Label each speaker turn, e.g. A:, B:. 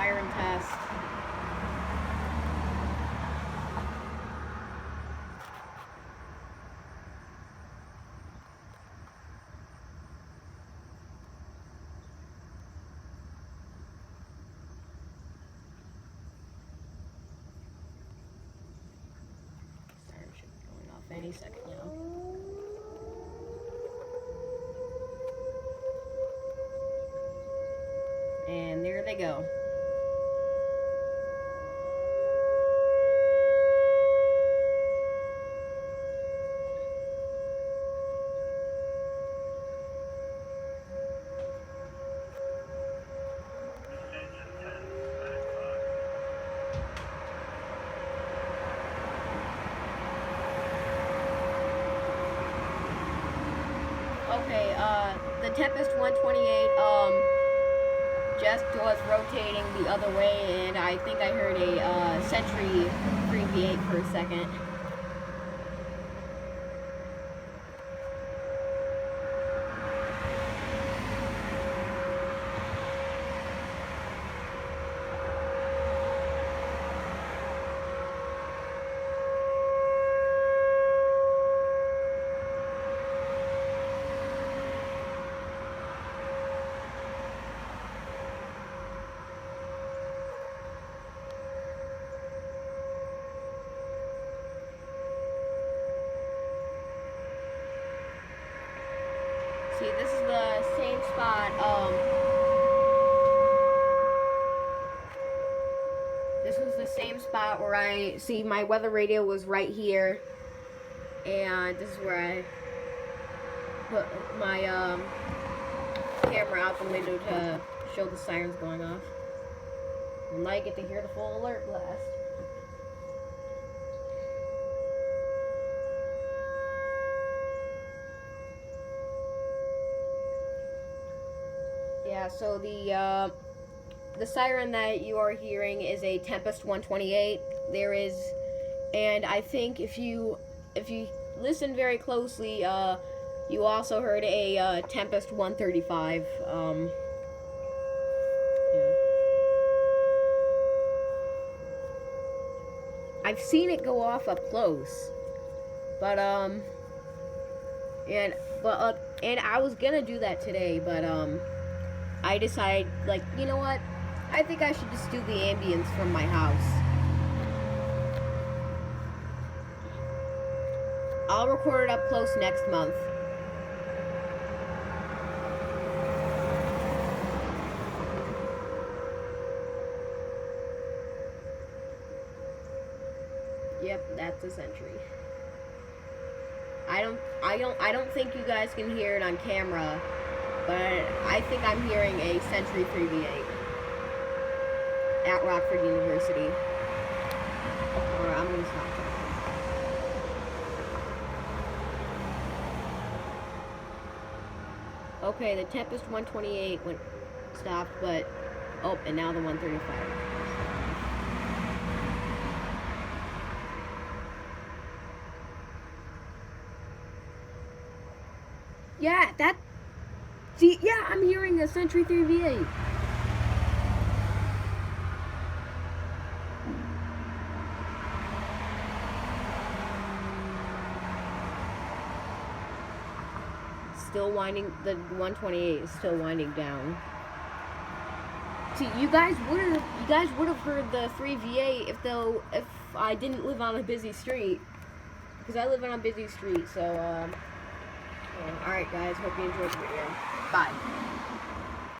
A: siren test. Siren should be going off any second now. And there they go. Okay, the Tempest 128, just was rotating the other way, and I think I heard a, Sentry 3v8 for a second. See, this is the same spot, this was the same spot where see, my weather radio was right here, and this is where I put my, camera out the window to show the sirens going off. And now you get to hear the full alert blast. Yeah, so the siren that you are hearing is a Tempest 128. There is, and I think if you listen very closely, you also heard a Tempest 135. Yeah. I've seen it go off up close, but and I was gonna do that today, but I decided, like, you know what? I think I should just do the ambience from my house. I'll record it up close next month. Yep, that's a sentry. I don't think you guys can hear it on camera, but I think I'm hearing a Sentry 3v8 at Rockford University. Alright, I'm gonna stop talking. Okay, the Tempest 128 stopped, but and now the 135. Yeah, see, yeah, I'm hearing a Sentry 3v8. Still winding, the 128 is still winding down. See, you guys would have heard the 3v8 if I didn't live on a busy street, because I live on a busy street. So, alright guys, hope you enjoyed the video. Bye.